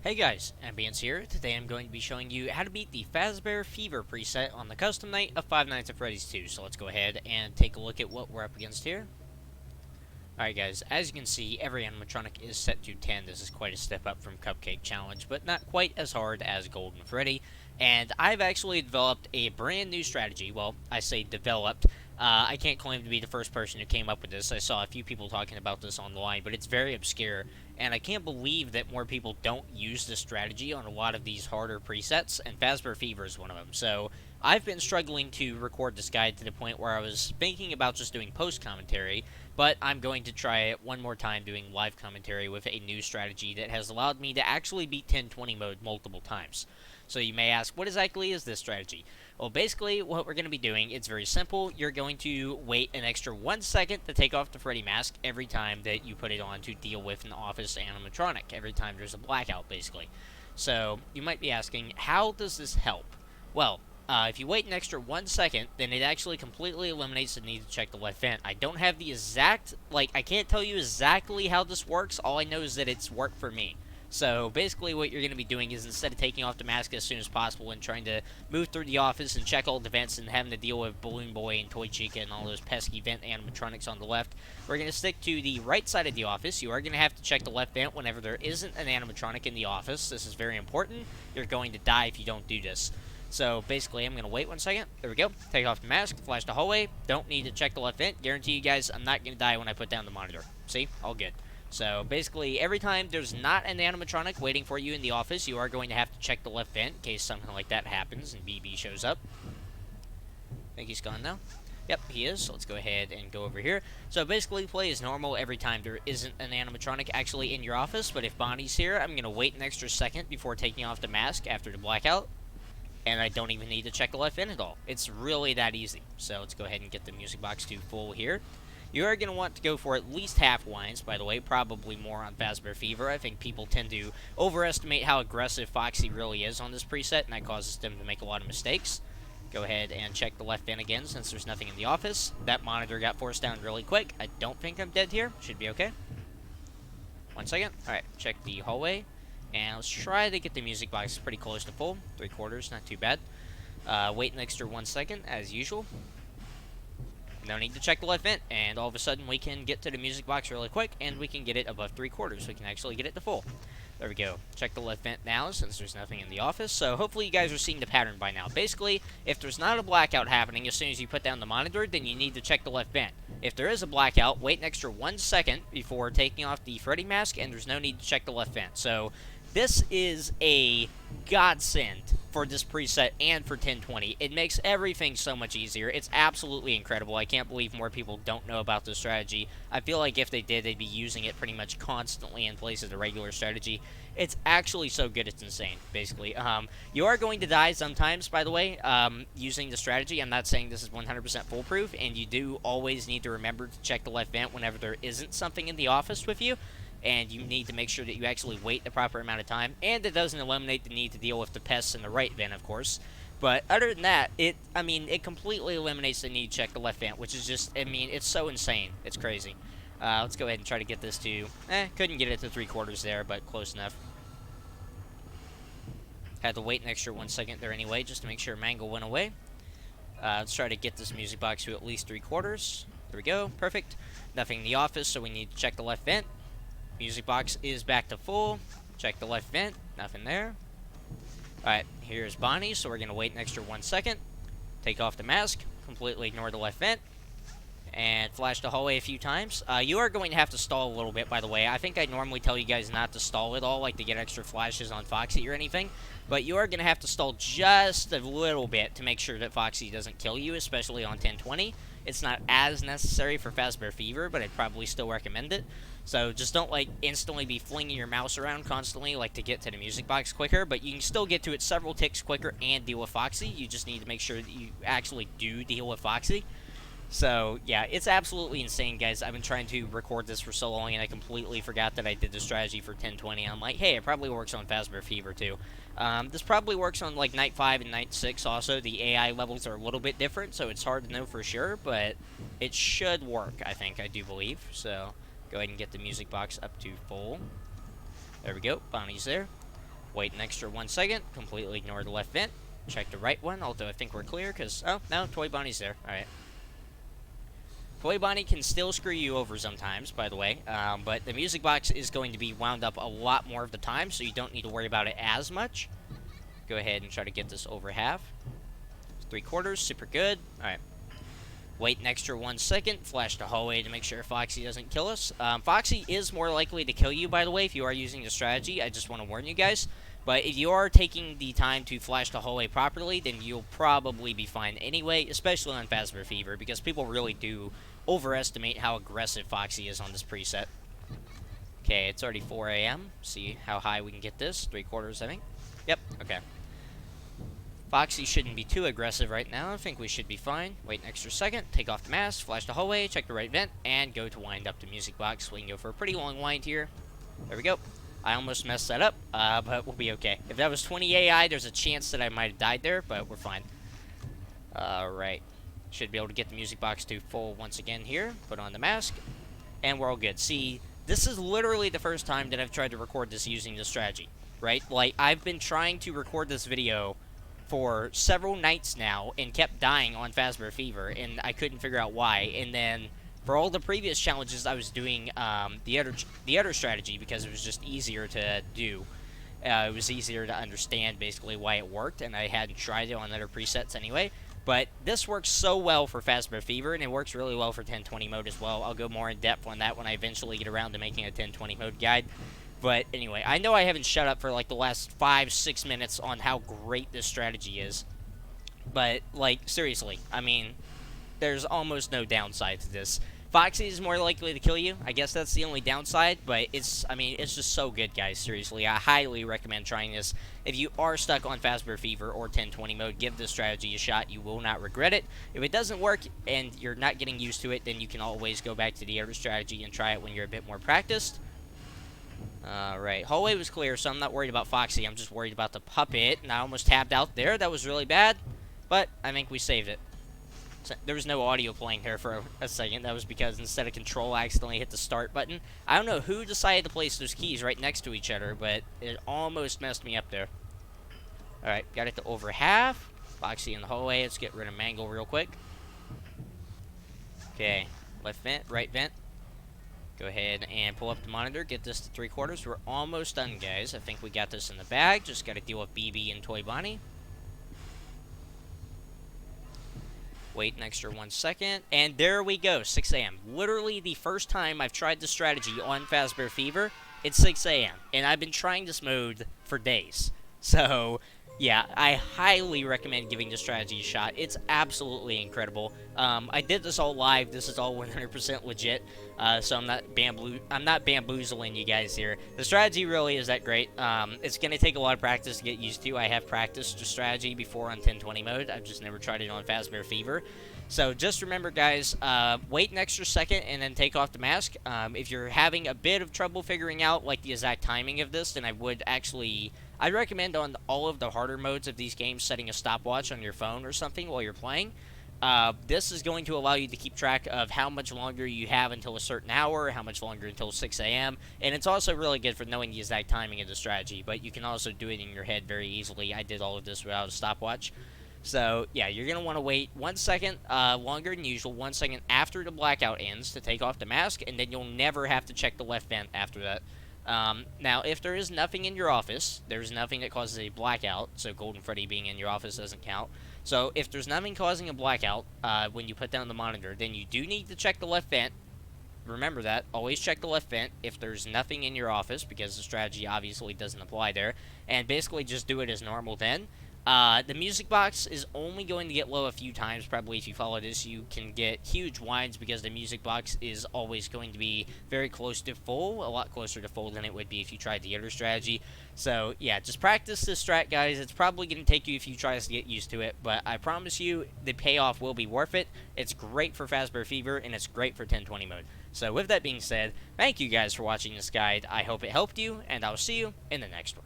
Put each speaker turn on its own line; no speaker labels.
Hey guys, Ambience here. Today I'm going to be showing you how to beat the Fazbear Fever preset on the custom night of Five Nights at Freddy's 2. So let's go ahead and take a look at what we're up against here. Alright guys, as you can see, every animatronic is set to 10. This is quite a step up from Cupcake Challenge, but not quite as hard as Golden Freddy. And I've actually developed a brand new strategy. Well, I say developed. I can't claim to be the first person who came up with this. I saw a few people talking about this online, but it's very obscure. And I can't believe that more people don't use this strategy on a lot of these harder presets, and Fazbear Fever is one of them. So I've been struggling to record this guide to the point where I was thinking about just doing post commentary, but I'm going to try it one more time doing live commentary with a new strategy that has allowed me to actually beat 1020 mode multiple times. So you may ask, what exactly is this strategy? Well, basically, what we're going to be doing, it's very simple. You're going to wait an extra 1 second to take off the Freddy mask every time that you put it on to deal with an office animatronic. Every time there's a blackout, basically. So, you might be asking, how does this help? Well, if you wait an extra 1 second, then it actually completely eliminates the need to check the left vent. I don't have the exact, I can't tell you exactly how this works. All I know is that it's worked for me. So basically what you're going to be doing is, instead of taking off the mask as soon as possible and trying to move through the office and check all the vents and having to deal with Balloon Boy and Toy Chica and all those pesky vent animatronics on the left, we're going to stick to the right side of the office. You are going to have to check the left vent whenever there isn't an animatronic in the office. This is very important. You're going to die if you don't do this. So basically, I'm going to wait 1 second. There we go. Take off the mask, flash the hallway. Don't need to check the left vent. Guarantee you guys I'm not going to die when I put down the monitor. See? All good. So basically, every time there's not an animatronic waiting for you in the office, you are going to have to check the left vent in case something like that happens and BB shows up. I think he's gone now. Yep, he is. So let's go ahead and go over here. So basically, play as normal every time there isn't an animatronic actually in your office. But if Bonnie's here, I'm going to wait an extra second before taking off the mask after the blackout. And I don't even need to check the left vent at all. It's really that easy. So let's go ahead and get the music box to full here. You are going to want to go for at least half winds, by the way, probably more on Fazbear Fever. I think people tend to overestimate how aggressive Foxy really is on this preset, and that causes them to make a lot of mistakes. Go ahead and check the left vent again since there's nothing in the office. That monitor got forced down really quick. I don't think I'm dead here. Should be okay. 1 second. Alright, check the hallway. And let's try to get the music box pretty close to full. 3/4, not too bad. Wait an extra 1 second, as usual. No need to check the left vent, and all of a sudden we can get to the music box really quick, and we can get it above 3/4. We can actually get it to full. There we go. Check the left vent now, since there's nothing in the office. So hopefully you guys are seeing the pattern by now. Basically, if there's not a blackout happening as soon as you put down the monitor, then you need to check the left vent. If there is a blackout, wait an extra 1 second before taking off the Freddy mask, and there's no need to check the left vent. So this is a godsend for this preset and for 1020. It makes everything so much easier. It's absolutely incredible. I can't believe more people don't know about this strategy. I feel like if they did, they'd be using it pretty much constantly in place of the regular strategy. It's actually so good, it's insane, basically. You are going to die sometimes, by the way, using the strategy. I'm not saying this is 100% foolproof, and you do always need to remember to check the left vent whenever there isn't something in the office with you. And you need to make sure that you actually wait the proper amount of time, and it doesn't eliminate the need to deal with the pests in the right vent, of course. But other than that, it completely eliminates the need to check the left vent, which is just, it's so insane. It's crazy. Let's go ahead and try to get this to, couldn't get it to 3/4 there, but close enough. Had to wait an extra 1 second there anyway, just to make sure Mangle went away. Let's try to get this music box to at least 3/4. There we go, perfect. Nothing in the office, so we need to check the left vent. Music box is back to full. Check the left vent. Nothing there. Alright, here's Bonnie, so we're going to wait an extra 1 second. Take off the mask. Completely ignore the left vent. And flash the hallway a few times. You are going to have to stall a little bit, by the way. I think I normally tell you guys not to stall at all, like to get extra flashes on Foxy or anything. But you are going to have to stall just a little bit to make sure that Foxy doesn't kill you, especially on 1020. It's not as necessary for Fazbear Fever, but I'd probably still recommend it. So just don't, instantly be flinging your mouse around constantly, to get to the music box quicker. But you can still get to it several ticks quicker and deal with Foxy. You just need to make sure that you actually do deal with Foxy. So, yeah, it's absolutely insane, guys. I've been trying to record this for so long, and I completely forgot that I did the strategy for 1020. I'm like, hey, it probably works on Fazbear Fever, too. This probably works on, Night 5 and Night 6 also. The AI levels are a little bit different, so it's hard to know for sure, but it should work, I do believe. So, go ahead and get the music box up to full. There we go. Bonnie's there. Wait an extra 1 second. Completely ignore the left vent. Check the right one, although I think we're clear, because... Oh, no, Toy Bonnie's there. Alright. Toy Bonnie can still screw you over sometimes, by the way, but the music box is going to be wound up a lot more of the time, so you don't need to worry about it as much. Go ahead and try to get this over half. 3/4, super good. Alright. Wait an extra 1 second, flash the hallway to make sure Foxy doesn't kill us. Foxy is more likely to kill you, by the way, if you are using the strategy. I just want to warn you guys. But if you are taking the time to flash the hallway properly, then you'll probably be fine anyway, especially on Fazbear Fever, because people really do overestimate how aggressive Foxy is on this preset. Okay, it's already 4 a.m. See how high we can get this. 3/4, I think. Yep, okay. Foxy shouldn't be too aggressive right now. I think we should be fine. Wait an extra second, take off the mask, flash the hallway, check the right vent, and go to wind up the music box. We can go for a pretty long wind here. There we go. I almost messed that up, but we'll be okay. If that was 20 AI, there's a chance that I might have died there, but we're fine. Alright. Should be able to get the music box to full once again here. Put on the mask, and we're all good. See, this is literally the first time that I've tried to record this using this strategy, right? Like, I've been trying to record this video for several nights now and kept dying on Fazbear Fever, and I couldn't figure out why. And then for all the previous challenges, I was doing the other strategy because it was just easier to do. It was easier to understand basically why it worked, and I hadn't tried it on other presets anyway. But this works so well for Fazbear Fever, and it works really well for 1020 mode as well. I'll go more in depth on that when I eventually get around to making a 1020 mode guide. But anyway, I know I haven't shut up for like the last 5-6 minutes on how great this strategy is. But, like, seriously, I mean, there's almost no downside to this. Foxy is more likely to kill you. I guess that's the only downside, but it's just so good, guys. Seriously, I highly recommend trying this. If you are stuck on Fazbear Fever or 1020 mode, give this strategy a shot. You will not regret it. If it doesn't work and you're not getting used to it, then you can always go back to the other strategy and try it when you're a bit more practiced. Alright, hallway was clear, so I'm not worried about Foxy. I'm just worried about the puppet, and I almost tapped out there. That was really bad, but I think we saved it. So, there was no audio playing here for a second. That was because instead of control, I accidentally hit the start button. I don't know who decided to place those keys right next to each other, but it almost messed me up there. Alright, got it to over half. Foxy in the hallway. Let's get rid of Mangle real quick. Okay, left vent, right vent. Go ahead and pull up the monitor, get this to 3/4. We're almost done, guys. I think we got this in the bag. Just got to deal with BB and Toy Bonnie. Wait an extra 1 second. And there we go, 6 a.m. Literally the first time I've tried this strategy on Fazbear Fever, it's 6 a.m. And I've been trying this mode for days. So, yeah, I highly recommend giving this strategy a shot. It's absolutely incredible. I did this all live. This is all 100% legit. So I'm not bamboozling you guys here. The strategy really is that great. It's going to take a lot of practice to get used to. I have practiced the strategy before on 1020 mode. I've just never tried it on Fazbear Fever. So just remember, guys, wait an extra second and then take off the mask. If you're having a bit of trouble figuring out like the exact timing of this, then I'd recommend on all of the harder modes of these games setting a stopwatch on your phone or something while you're playing. This is going to allow you to keep track of how much longer you have until a certain hour, how much longer until 6 a.m., and it's also really good for knowing the exact timing of the strategy, but you can also do it in your head very easily. I did all of this without a stopwatch. So, yeah, you're going to want to wait 1 second longer than usual, 1 second after the blackout ends to take off the mask, and then you'll never have to check the left vent after that. Now, if there is nothing in your office, there's nothing that causes a blackout, so Golden Freddy being in your office doesn't count. So, if there's nothing causing a blackout when you put down the monitor, then you do need to check the left vent. Remember that. Always check the left vent if there's nothing in your office, because the strategy obviously doesn't apply there. And basically just do it as normal then. The music box is only going to get low a few times. Probably if you follow this, you can get huge winds because the music box is always going to be very close to full, a lot closer to full than it would be if you tried the other strategy. So, yeah, just practice this strat, guys. It's probably going to take you a few tries to get used to it, but I promise you the payoff will be worth it. It's great for Fazbear Fever, and it's great for 1020 mode. So, with that being said, thank you guys for watching this guide. I hope it helped you, and I'll see you in the next one.